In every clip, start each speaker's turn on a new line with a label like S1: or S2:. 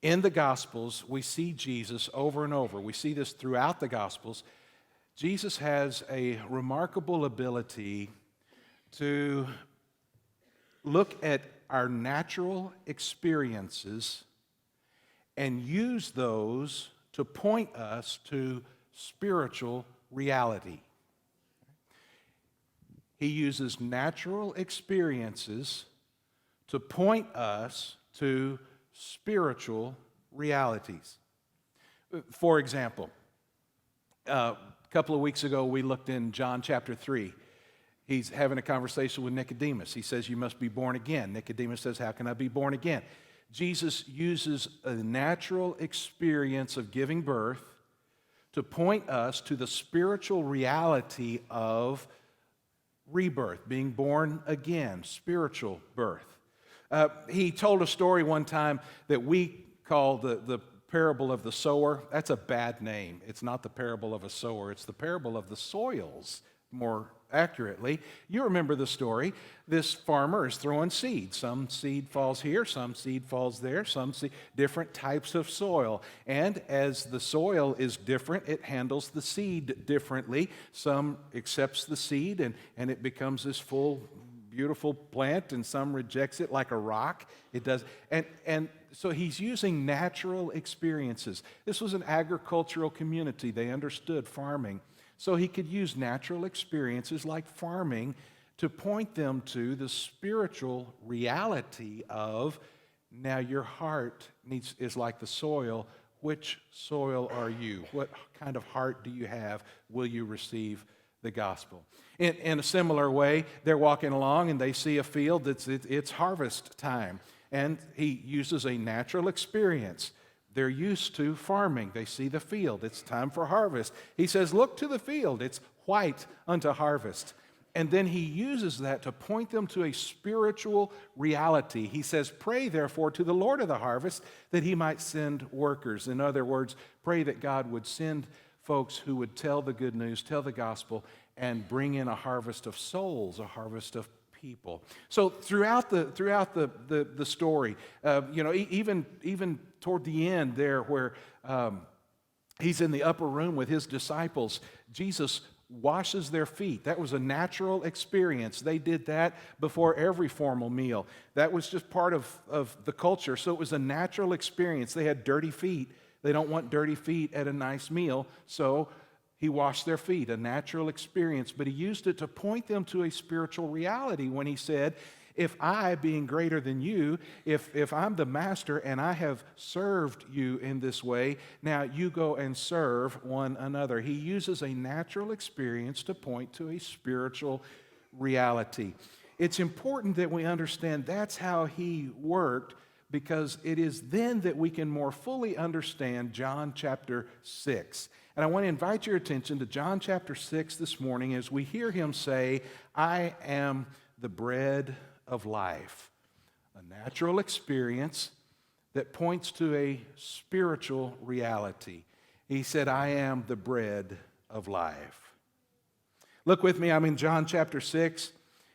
S1: In the Gospels, we see Jesus over and over. We see this throughout the Gospels. Jesus has a remarkable ability to look at our natural experiences and use those to point us to spiritual reality. He uses natural experiences to point us to spiritual realities. For example, a couple of weeks ago we looked in John chapter 3. He's having a conversation with Nicodemus. He says, "You must be born again." Nicodemus says, "How can I be born again?" Jesus uses a natural experience of giving birth to point us to the spiritual reality of rebirth, being born again, spiritual birth. He told a story one time that we call the parable of the sower. That's a bad name. It's not the parable of a sower. It's the parable of the soils, more accurately. You remember the story. This farmer is throwing seed. Some seed falls here, some seed falls there, some seed, different types of soil. And as the soil is different, it handles the seed differently. Some accepts the seed and it becomes this full, beautiful plant, and some rejects it like a rock. It does. And so he's using natural experiences. This was an agricultural community. They understood farming. So he could use natural experiences like farming to point them to the spiritual reality of, now your heart is like the soil. Which soil are you? What kind of heart do you have? Will you receive the gospel? In a similar way, they're walking along and they see a field it's harvest time. And he uses a natural experience. They're used to farming. They see the field. It's time for harvest. He says, "Look to the field. It's white unto harvest." And then he uses that to point them to a spiritual reality. He says, "Pray therefore to the Lord of the harvest that he might send workers." In other words, pray that God would send folks who would tell the good news, tell the gospel, and bring in a harvest of souls, a harvest of people. So throughout the story, even toward the end there, where he's in the upper room with his disciples, Jesus washes their feet. That was a natural experience. They did that before every formal meal. That was just part of the culture. So it was a natural experience. They had dirty feet. They don't want dirty feet at a nice meal, so he washed their feet, a natural experience. But he used it to point them to a spiritual reality when he said, "If I, being greater than you, if I'm the master and I have served you in this way, now you go and serve one another." He uses a natural experience to point to a spiritual reality. It's important that we understand that's how he worked, because it is then that we can more fully understand John chapter 6. And I want to invite your attention to John chapter 6 this morning as we hear him say, "I am the bread of life." A natural experience that points to a spiritual reality. He said, "I am the bread of life." Look with me, I'm in John chapter 6.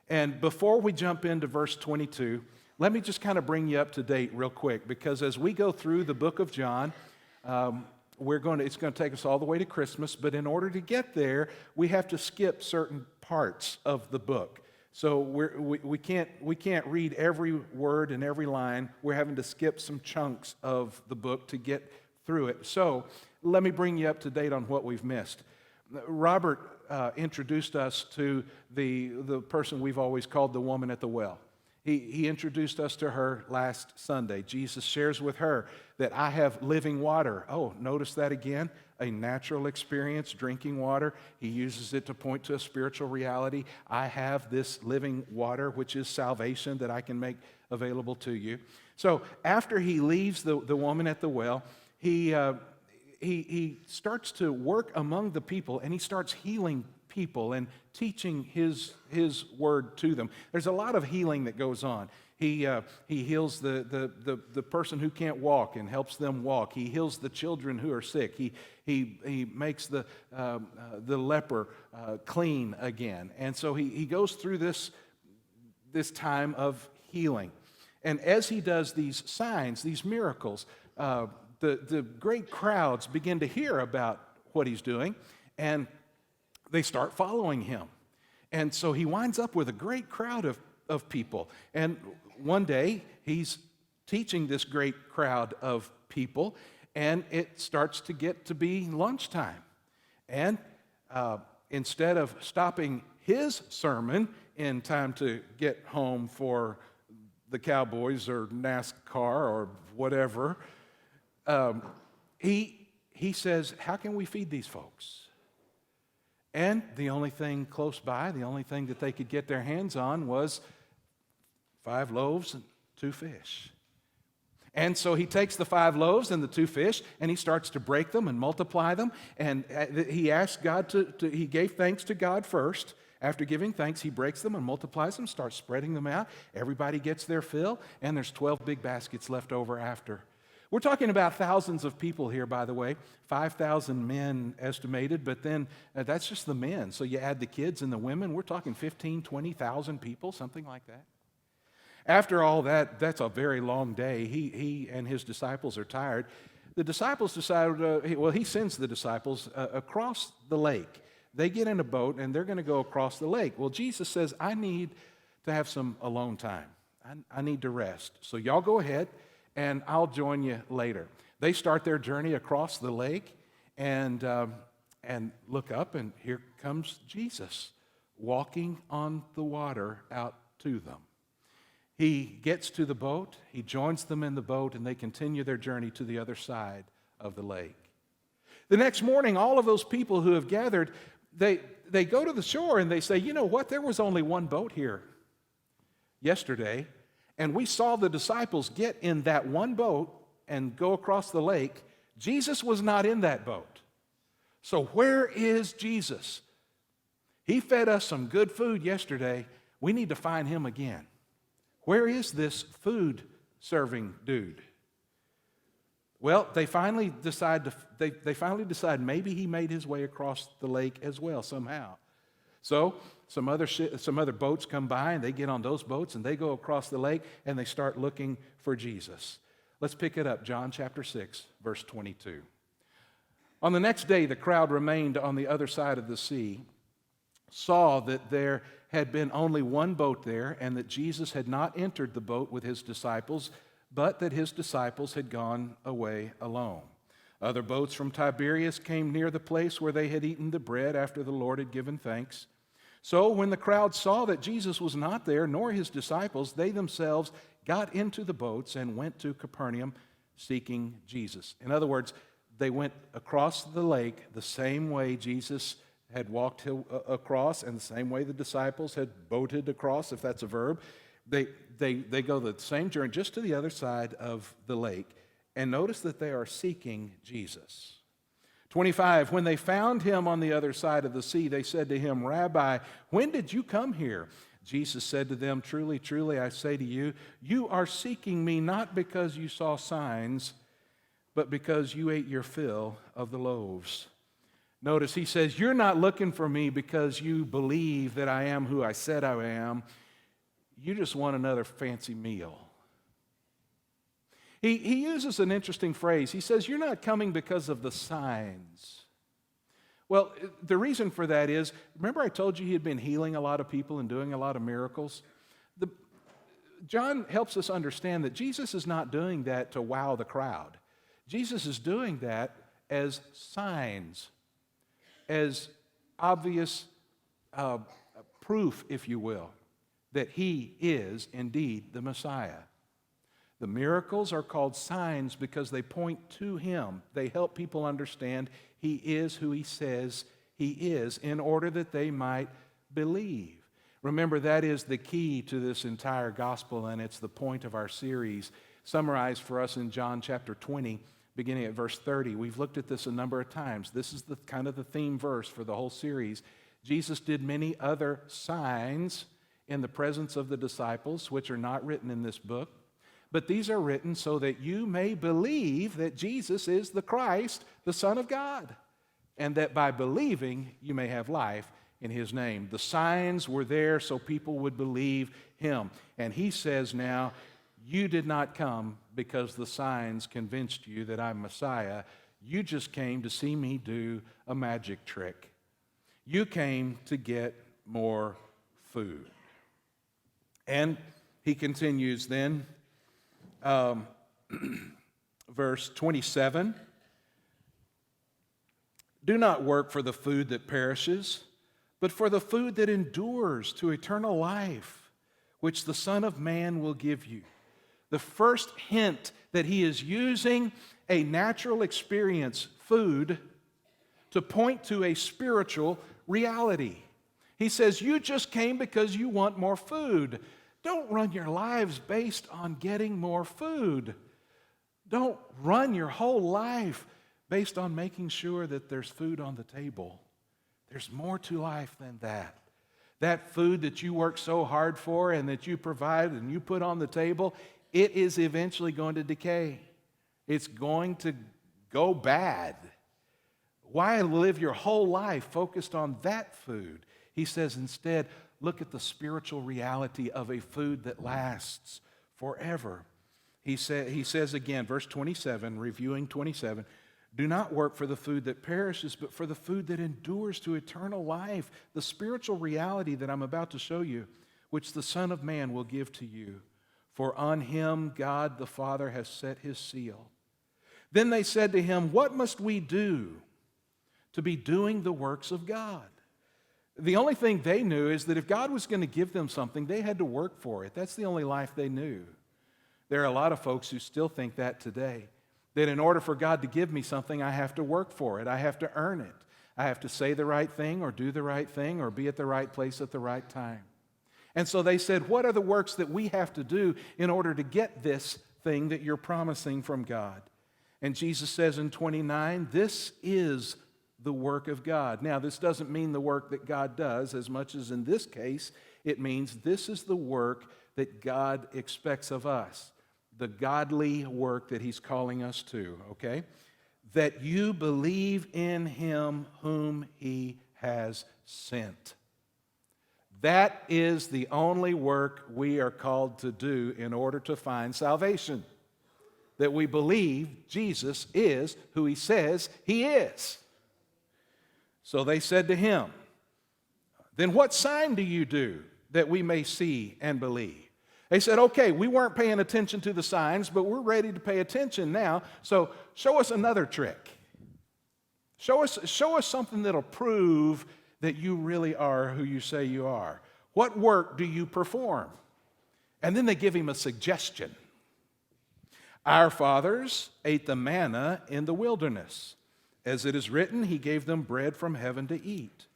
S1: And before we jump into verse 22, let me just kind of bring you up to date real quick, because as we go through the book of John, it's going to take us all the way to Christmas, but in order to get there, we have to skip certain parts of the book. So we can't read every word and every line. We're having to skip some chunks of the book to get through it. So let me bring you up to date on what we've missed. Robert introduced us to the person we've always called the woman at the well. He introduced us to her last Sunday. Jesus shares with her that I have living water. Oh, notice that again, a natural experience, drinking water. He uses it to point to a spiritual reality. I have this living water, which is salvation, that I can make available to you. So after he leaves the woman at the well, he starts to work among the people, and he starts healing people and teaching his word to them. There's a lot of healing that goes on. He heals the person who can't walk and helps them walk. He heals the children who are sick. He makes the leper clean again. And so he goes through this time of healing. And as he does these signs, these miracles, the great crowds begin to hear about what he's doing, and they start following him. And so he winds up with a great crowd of people. And one day, he's teaching this great crowd of people, and it starts to get to be lunchtime. And instead of stopping his sermon in time to get home for the Cowboys or NASCAR or whatever, he says, how can we feed these folks? And the only thing close by, the only thing that they could get their hands on was 5 loaves and 2 fish. And so he takes the 5 loaves and the 2 fish, and he starts to break them and multiply them. And he asked God he gave thanks to God first. After giving thanks, he breaks them and multiplies them, starts spreading them out. Everybody gets their fill, and there's 12 big baskets left over after. We're talking about thousands of people here, by the way, 5,000 men estimated, but then that's just the men. So you add the kids and the women, we're talking 15,000, 20,000 people, something like that. After all that, that's a very long day. He and his disciples are tired. The disciples decide, he sends the disciples across the lake. They get in a boat, and they're going to go across the lake. Well, Jesus says, I need to have some alone time. I need to rest. So y'all go ahead, and I'll join you later. They start their journey across the lake and look up, and here comes Jesus walking on the water out to them. He gets to the boat, he joins them in the boat, and they continue their journey to the other side of the lake. The next morning, all of those people who have gathered, they go to the shore and they say, you know what, there was only one boat here yesterday, and we saw the disciples get in that one boat and go across the lake. Jesus was not in that boat. So where is Jesus? He fed us some good food yesterday. We need to find him again. Where is this food serving dude? Well, they finally decide maybe he made his way across the lake as well somehow. So some other boats come by, and they get on those boats, and they go across the lake, and they start looking for Jesus. Let's pick it up, John chapter 6, verse 22. On the next day, the crowd remained on the other side of the sea, saw that there had been only one boat there, and that Jesus had not entered the boat with his disciples, but that his disciples had gone away alone. Other boats from Tiberias came near the place where they had eaten the bread after the Lord had given thanks. So when the crowd saw that Jesus was not there, nor his disciples, they themselves got into the boats and went to Capernaum seeking Jesus. In other words, they went across the lake the same way Jesus had walked across, and the same way the disciples had boated across, if that's a verb. They go the same journey just to the other side of the lake, and notice that they are seeking Jesus. 25, when they found him on the other side of the sea, they said to him, Rabbi, when did you come here? Jesus said to them, Truly, truly, I say to you, you are seeking me not because you saw signs, but because you ate your fill of the loaves. Notice he says, you're not looking for me because you believe that I am who I said I am. You just want another fancy meal. He uses an interesting phrase. He says, you're not coming because of the signs. Well, the reason for that is, remember I told you he had been healing a lot of people and doing a lot of miracles? John helps us understand that Jesus is not doing that to wow the crowd. Jesus is doing that as signs, as obvious proof, if you will, that he is indeed the Messiah. The miracles are called signs because they point to him. They help people understand he is who he says he is in order that they might believe. Remember, that is the key to this entire gospel, and it's the point of our series, summarized for us in John chapter 20, beginning at verse 30. We've looked at this a number of times. This is the kind of the theme verse for the whole series. Jesus did many other signs in the presence of the disciples, which are not written in this book. But these are written so that you may believe that Jesus is the Christ, the Son of God, and that by believing you may have life in his name. The signs were there so people would believe him. And he says now, you did not come because the signs convinced you that I'm Messiah. You just came to see me do a magic trick. You came to get more food. And he continues then, verse 27. Do not work for the food that perishes, but for the food that endures to eternal life, which the Son of Man will give you. The first hint that he is using a natural experience, food, to point to a spiritual reality. He says, you just came because you want more food. Don't run your lives based on getting more food. Don't run your whole life based on making sure that there's food on the table. There's more to life than that. That food that you work so hard for and that you provide and you put on the table, it is eventually going to decay. It's going to go bad. Why live your whole life focused on that food? He says instead, look at the spiritual reality of a food that lasts forever. He says again, verse 27, reviewing 27, do not work for the food that perishes, but for the food that endures to eternal life, the spiritual reality that I'm about to show you, which the Son of Man will give to you. For on him God the Father has set his seal. Then they said to him, what must we do to be doing the works of God? The only thing they knew is that if God was going to give them something, they had to work for it. That's the only life they knew. There are a lot of folks who still think that today, that in order for God to give me something, I have to work for it. I have to earn it. I have to say the right thing or do the right thing or be at the right place at the right time. And so they said, what are the works that we have to do in order to get this thing that you're promising from God? And Jesus says in 29, this is the work of God. Now, this doesn't mean the work that God does as much as in this case, it means this is the work that God expects of us, the godly work that he's calling us to, okay? That you believe in him whom he has sent. That is the only work we are called to do in order to find salvation. That we believe Jesus is who he says he is. So they said to him, then what sign do you do that we may see and believe? They said, okay, we weren't paying attention to the signs, but we're ready to pay attention now. So show us another trick. Show us something that'll prove that you really are who you say you are. What work do you perform? And then they give him a suggestion. Our fathers ate the manna in the wilderness. As it is written, he gave them bread from heaven to eat.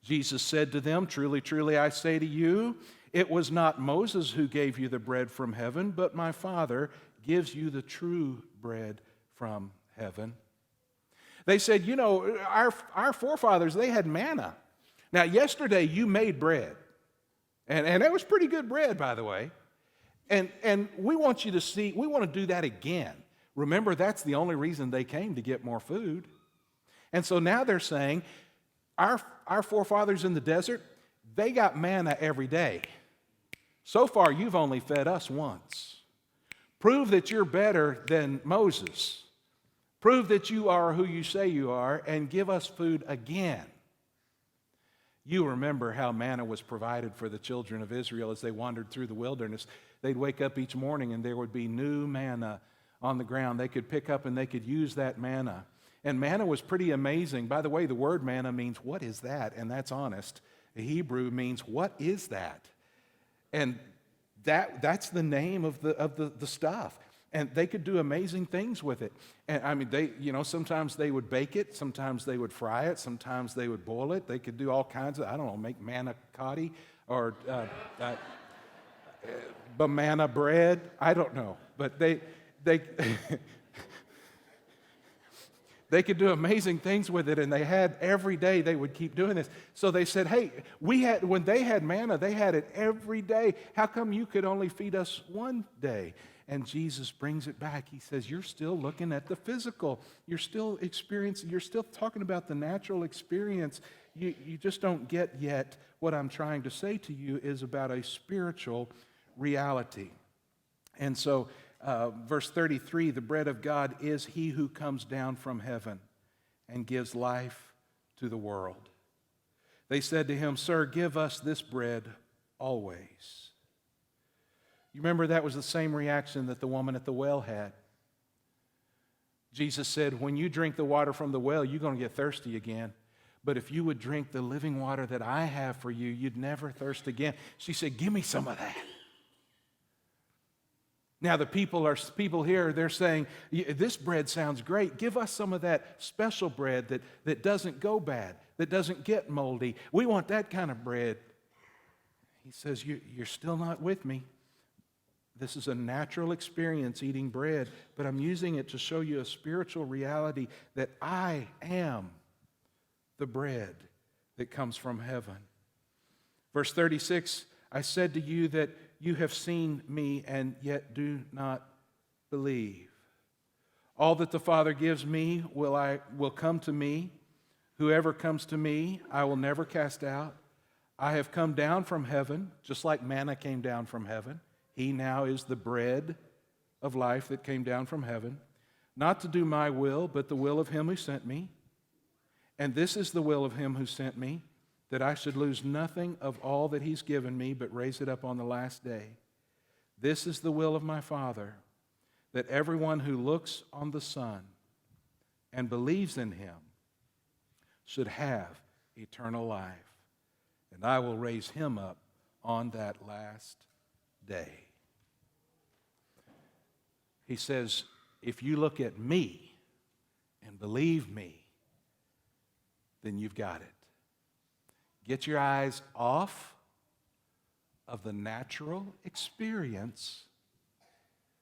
S1: Jesus said to them, truly, truly, I say to you, it was not Moses who gave you the bread from heaven, but my Father gives you the true bread from heaven. They said, you know, our forefathers, they had manna. Now, yesterday you made bread, and it was pretty good bread, by the way. And we want you to see, we want to do that again. Remember, that's the only reason they came, to get more food. And so now they're saying, our forefathers in the desert, they got manna every day. So far, you've only fed us once. Prove that you're better than Moses. Prove that you are who you say you are, and give us food again. You remember how manna was provided for the children of Israel as they wandered through the wilderness. They'd wake up each morning and there would be new manna on the ground. They could pick up and they could use that manna. And manna was pretty amazing. By the way, the word manna means, what is that? And that's honest. The Hebrew means, what is that? And that's the name of the stuff. And they could do amazing things with it. And I mean, sometimes they would bake it, sometimes they would fry it, sometimes they would boil it. They could do all kinds of, make manna cotti or banana bread. I don't know. But they they could do amazing things with it, and they had every day they would keep doing this. So they said, hey, when they had manna, they had it every day. How come you could only feed us one day? And Jesus brings it back. He says, you're still looking at the physical. You're still talking about the natural experience. You just don't get yet what I'm trying to say to you is about a spiritual reality. And so, verse 33, the bread of God is he who comes down from heaven and gives life to the world. They said to him, Sir, give us this bread always. You remember that was the same reaction that the woman at the well had. Jesus said, when you drink the water from the well, you're going to get thirsty again. But if you would drink the living water that I have for you, you'd never thirst again. She said, give me some of that. Now the people here, they're saying, this bread sounds great. Give us some of that special bread that doesn't go bad, that doesn't get moldy. We want that kind of bread. He says, you're still not with me. This is a natural experience eating bread, but I'm using it to show you a spiritual reality that I am the bread that comes from heaven. Verse 36, I said to you that you have seen me and yet do not believe. All that the Father gives me will come to me. Whoever comes to me, I will never cast out. I have come down from heaven, just like manna came down from heaven. He now is the bread of life that came down from heaven, not to do my will, but the will of him who sent me. And this is the will of him who sent me, that I should lose nothing of all that he's given me, but raise it up on the last day. This is the will of my Father, that everyone who looks on the Son and believes in him should have eternal life. And I will raise him up on that last day. He says, if you look at me and believe me, then you've got it. Get your eyes off of the natural experience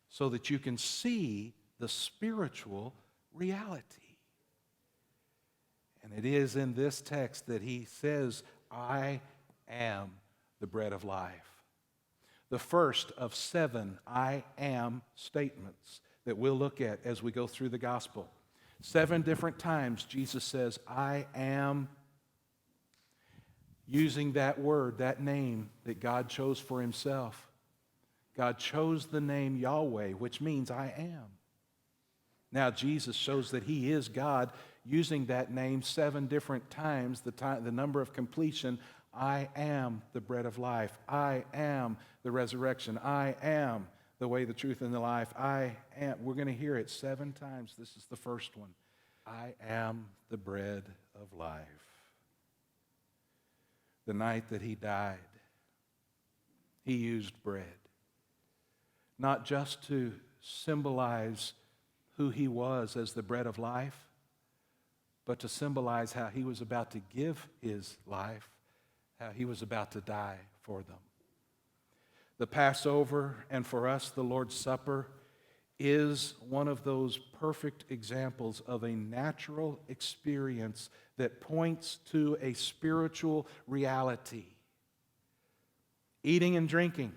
S1: so that you can see the spiritual reality. And it is in this text that he says, I am the bread of life. The first of 7 I am statements that we'll look at as we go through the gospel. 7 different times Jesus says, I am, using that word, that name that God chose for himself. God chose the name Yahweh, which means I am. Now Jesus shows that he is God, using that name 7 different times, the number of completion. I am the bread of life. I am the resurrection. I am the way, the truth, and the life. I am. We're going to hear it 7 times. This is the first one. I am the bread of life. The night that he died, he used bread, not just to symbolize who he was as the bread of life, but to symbolize how he was about to give his life, how he was about to die for them. The Passover, and for us, the Lord's Supper, is one of those perfect examples of a natural experience that points to a spiritual reality. Eating and drinking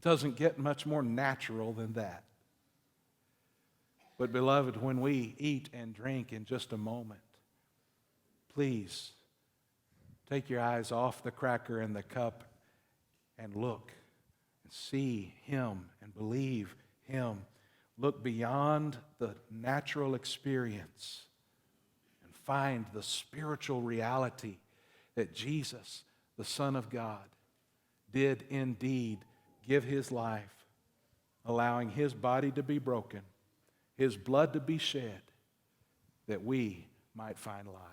S1: doesn't get much more natural than that. But beloved, when we eat and drink in just a moment, please take your eyes off the cracker and the cup and look and see him and believe him. Look beyond the natural experience and find the spiritual reality that Jesus, the Son of God, did indeed give his life, allowing his body to be broken, his blood to be shed, that we might find life.